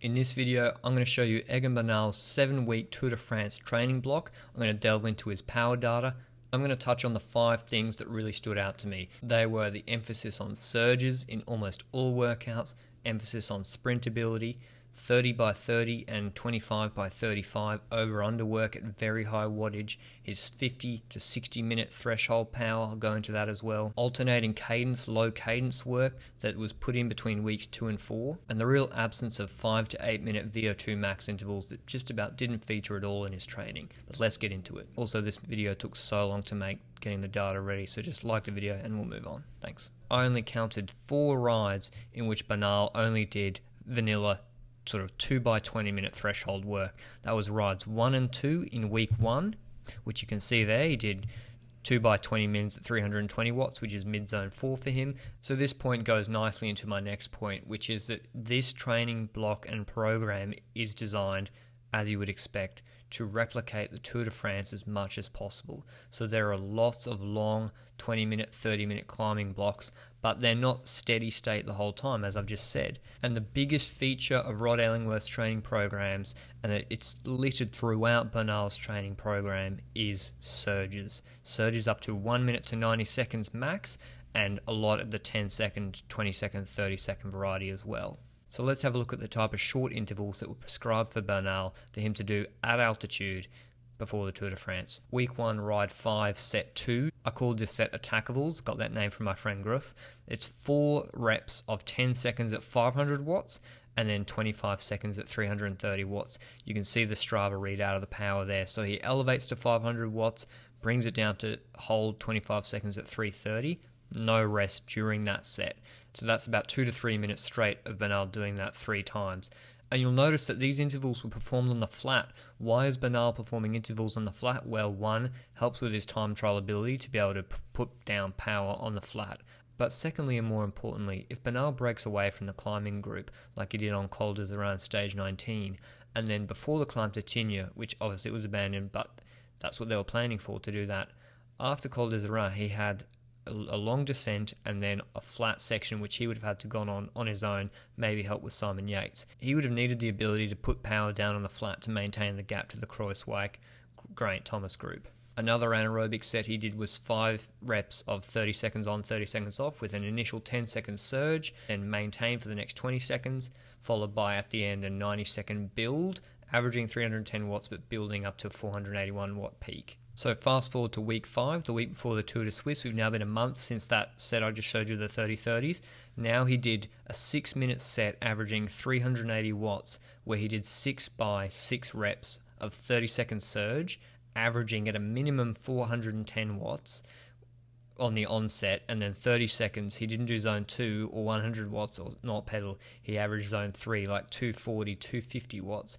In this video, I'm going to show you Egan Bernal's 7-week Tour de France training block. I'm going to delve into his power data. I'm going to touch on the 5 things that really stood out to me. They were the emphasis on surges in almost all workouts, emphasis on sprint ability, 30 by 30 and 25 by 35 over-under work at very high wattage, his 50 to 60 minute threshold power, I'll go into that as well, alternating cadence, low cadence work that was put in between weeks 2 and 4, and the real absence of 5 to 8 minute VO2 max intervals that just about didn't feature at all in his training. But let's get into it. Also, this video took so long to make getting the data ready, so just like the video and we'll move on. Thanks. I only counted 4 rides in which Bernal only did vanilla sort of 2 by 20 minute threshold work. That was rides 1 and 2 in week 1, which you can see there. He did 2 by 20 minutes at 320 watts, which is mid-zone 4 for him. So this point goes nicely into my next point, which is that this training block and program is designed, as you would expect, to replicate the Tour de France as much as possible. So there are lots of long 20-minute, 30-minute climbing blocks, but they're not steady state the whole time, as I've just said. And the biggest feature of Rod Ellingworth's training programs, and that it's littered throughout Bernal's training program, is surges. Surges up to 1 minute to 90 seconds max, and a lot of the 10-second, 20-second, 30-second variety as well. So let's have a look at the type of short intervals that were prescribed for Bernal for him to do at altitude before the Tour de France. Week 1, ride 5, set 2. I called this set Attackables, got that name from my friend Gruff. It's 4 reps of 10 seconds at 500 watts and then 25 seconds at 330 watts. You can see the Strava readout of the power there. So he elevates to 500 watts, brings it down to hold 25 seconds at 330. No rest during that set. So that's about 2 to 3 minutes straight of Bernal doing that 3 times. And you'll notice that these intervals were performed on the flat. Why is Bernal performing intervals on the flat? Well, 1, helps with his time trial ability to be able to put down power on the flat. But secondly, and more importantly, if Bernal breaks away from the climbing group, like he did on Col d'Airain stage 19, and then before the climb to Tignes, which obviously was abandoned, but that's what they were planning for, to do that, after Col d'Airain he had a long descent and then a flat section which he would have had to gone on his own, maybe help with Simon Yates. He would have needed the ability to put power down on the flat to maintain the gap to the Kruijswijk Geraint Thomas group. Another anaerobic set he did was 5 reps of 30 seconds on, 30 seconds off with an initial 10-second surge, then maintain for the next 20 seconds, followed by at the end a 90-second build, averaging 310 watts but building up to a 481 watt peak. So fast forward to week 5, the week before the Tour de Suisse. We've now been a month since that set I just showed you, the 30-30s. Now he did a 6-minute set averaging 380 watts, where he did 6 by 6 reps of 30-second surge, averaging at a minimum 410 watts on the onset, and then 30 seconds he didn't do zone 2 or 100 watts or not pedal. He averaged zone 3, like 240, 250 watts.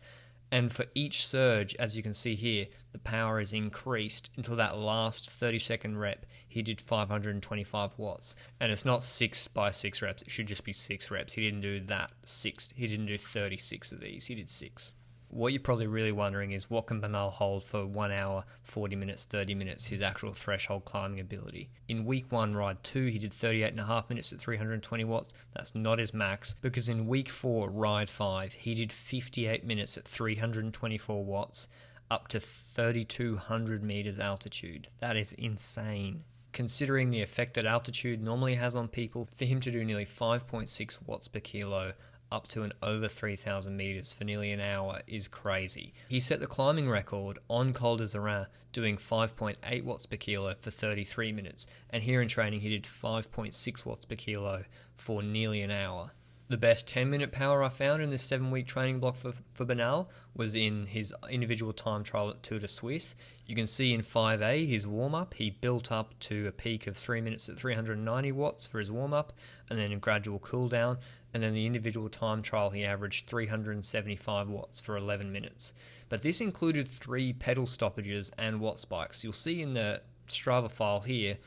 And for each surge, as you can see here, the power is increased until that last 30-second rep, he did 525 watts. And it's not 6 by 6 reps, it should just be 6 reps. He didn't do that 6, he didn't do 36 of these, he did 6. What you're probably really wondering is, what can Bernal hold for 1 hour, 40 minutes, 30 minutes, his actual threshold climbing ability? In week 1, ride 2, he did 38.5 minutes at 320 watts. That's not his max, because in week 4, ride 5, he did 58 minutes at 324 watts, up to 3,200 meters altitude. That is insane. Considering the effect that altitude normally has on people, for him to do nearly 5.6 watts per kilo up to and over 3,000 meters for nearly an hour is crazy. He set the climbing record on Col d'Airain doing 5.8 watts per kilo for 33 minutes, and here in training he did 5.6 watts per kilo for nearly an hour. The best 10-minute power I found in this 7-week training block for Bernal was in his individual time trial at Tour de Suisse. You can see in 5A, his warm-up, he built up to a peak of 3 minutes at 390 watts for his warm-up, and then a gradual cool-down, and then the individual time trial he averaged 375 watts for 11 minutes. But this included 3 pedal stoppages and watt spikes. You'll see in the Strava file here,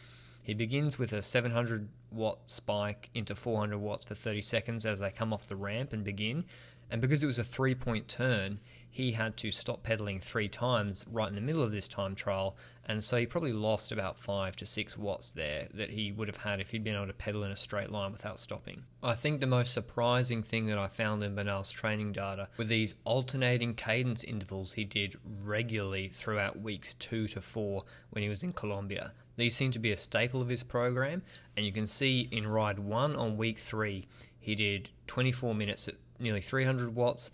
he begins with a 700 watt spike into 400 watts for 30 seconds as they come off the ramp and begin, And because it was a 3-point turn, he had to stop pedaling 3 times right in the middle of this time trial, and so he probably lost about 5 to 6 watts there that he would have had if he'd been able to pedal in a straight line without stopping. I think the most surprising thing that I found in Bernal's training data were these alternating cadence intervals he did regularly throughout weeks 2 to 4 when he was in Colombia. These seem to be a staple of his program, and you can see in ride 1 on week 3, he did 24 minutes at nearly 300 watts,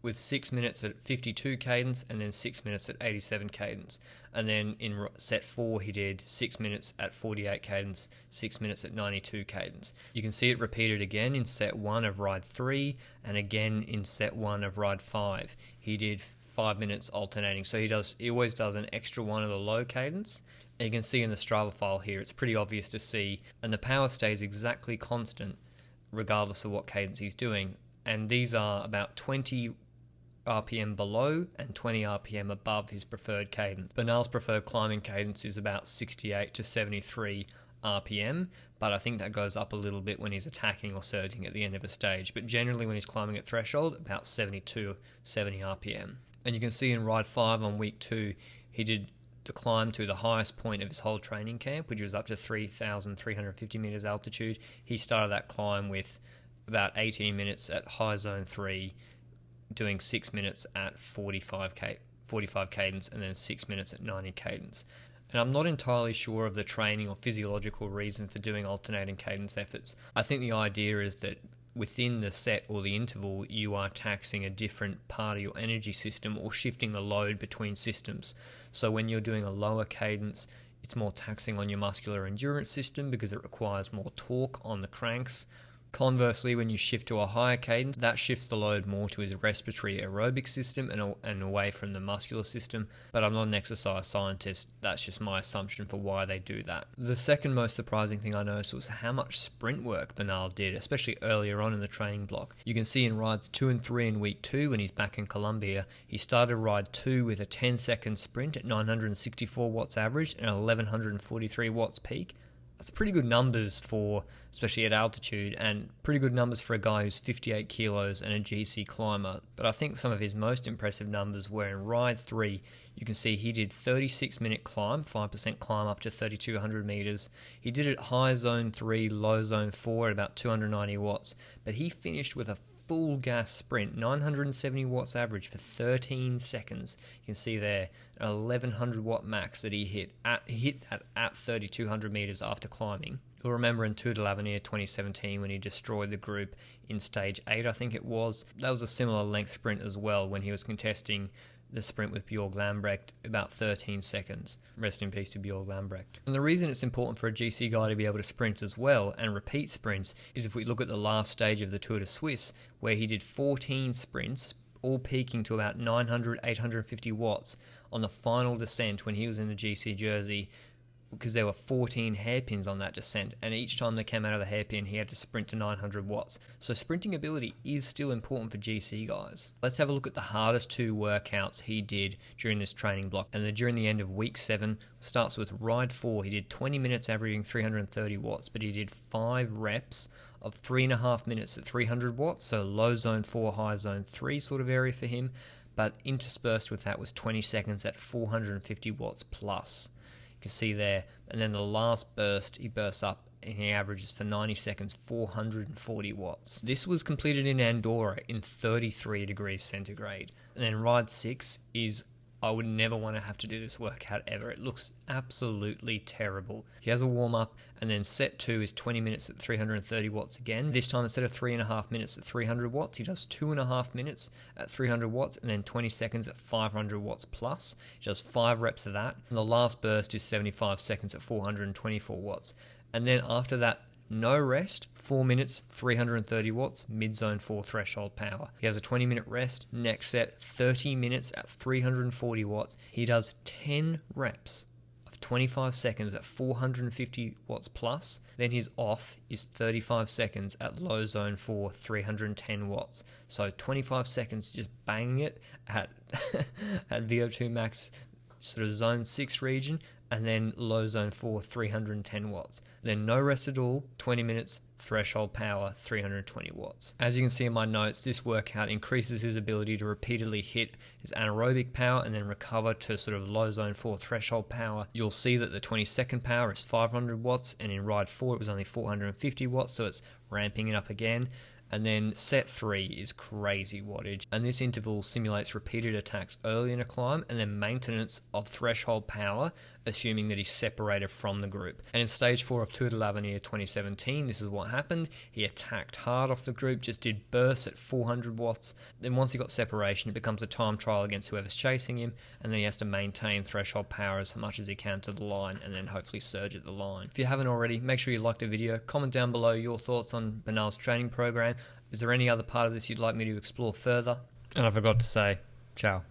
with 6 minutes at 52 cadence and then 6 minutes at 87 cadence. And then in set 4 he did 6 minutes at 48 cadence, 6 minutes at 92 cadence. You can see it repeated again in set 1 of ride 3 and again in set 1 of ride 5. He did 5 minutes alternating, so he always does an extra one of the low cadence. And you can see in the Strava file here, it's pretty obvious to see, and the power stays exactly constant regardless of what cadence he's doing. And these are about 20 RPM below and 20 RPM above his preferred cadence. Bernal's preferred climbing cadence is about 68 to 73 RPM, but I think that goes up a little bit when he's attacking or surging at the end of a stage. But generally when he's climbing at threshold, about 72, 70 RPM. And you can see in ride 5 on week 2, he did the climb to the highest point of his whole training camp, which was up to 3,350 meters altitude. He started that climb with about 18 minutes at high zone 3, doing 6 minutes at 45 cadence and then 6 minutes at 90 cadence. And I'm not entirely sure of the training or physiological reason for doing alternating cadence efforts. I think the idea is that within the set or the interval, you are taxing a different part of your energy system or shifting the load between systems. So when you're doing a lower cadence, it's more taxing on your muscular endurance system because it requires more torque on the cranks. Conversely, when you shift to a higher cadence, that shifts the load more to his respiratory aerobic system and away from the muscular system. But I'm not an exercise scientist, that's just my assumption for why they do that. The second most surprising thing I noticed was how much sprint work Bernal did, especially earlier on in the training block. You can see in rides 2 and 3 in week 2 when he's back in Colombia, he started ride 2 with a 10-second sprint at 964 watts average and 1143 watts peak. That's pretty good numbers for, especially at altitude, and pretty good numbers for a guy who's 58 kilos and a GC climber. But I think some of his most impressive numbers were in ride 3. You can see he did 36-minute climb, 5% climb up to 3,200 meters. He did it high zone 3, low zone 4 at about 290 watts. But he finished with a full gas sprint, 970 watts average for 13 seconds. You can see there an 1100 watt max that he hit at 3,200 meters after climbing. You'll remember in Tour de l'Avenir 2017 when he destroyed the group in stage 8, I think it was. That was a similar length sprint as well when he was contesting the sprint with Bjorg Lambrecht, about 13 seconds. Rest in peace to Bjorg Lambrecht. And the reason it's important for a GC guy to be able to sprint as well and repeat sprints is if we look at the last stage of the Tour de Suisse, where he did 14 sprints, all peaking to about 900, 850 watts on the final descent when he was in the GC jersey, because there were 14 hairpins on that descent, and each time they came out of the hairpin he had to sprint to 900 watts. So sprinting ability is still important for GC guys. Let's have a look at the hardest 2 workouts he did during this training block. And then during the end of week 7, starts with ride 4. He did 20 minutes averaging 330 watts, but he did 5 reps of 3.5 minutes at 300 watts, so low zone 4, high zone 3 sort of area for him, but interspersed with that was 20 seconds at 450 watts plus. You can see there, and then the last burst, he bursts up and he averages for 90 seconds 440 watts. This was completed in Andorra in 33 degrees centigrade. And then ride 6 is, I would never want to have to do this workout ever. It looks absolutely terrible. He has a warm-up, and then set 2 is 20 minutes at 330 watts again. This time, instead of 3.5 minutes at 300 watts, he does 2.5 minutes at 300 watts, and then 20 seconds at 500 watts plus. He does 5 reps of that. And the last burst is 75 seconds at 424 watts. And then after that, no rest, 4 minutes, 330 watts, mid-zone 4 threshold power. He has a 20-minute rest. Next set, 30 minutes at 340 watts. He does 10 reps of 25 seconds at 450 watts plus. Then his off is 35 seconds at low zone 4, 310 watts. So 25 seconds just banging it at, at VO2 max, sort of zone 6 region, and then low zone 4, 310 watts. Then no rest at all, 20 minutes, threshold power 320 watts. As you can see in my notes, this workout increases his ability to repeatedly hit his anaerobic power and then recover to sort of low zone 4 threshold power. You'll see that the 20-second power is 500 watts, and in ride 4 it was only 450 watts, so it's ramping it up again. And then set 3 is crazy wattage, and this interval simulates repeated attacks early in a climb and then maintenance of threshold power, assuming that he's separated from the group. And in stage 4 of Tour de l'Avenir 2017, this is what happened. He attacked hard off the group, just did bursts at 400 watts. Then once he got separation, it becomes a time trial against whoever's chasing him, and then he has to maintain threshold power as much as he can to the line, and then hopefully surge at the line. If you haven't already, make sure you like the video, comment down below your thoughts on Bernal's training program. Is there any other part of this you'd like me to explore further? And I forgot to say, ciao.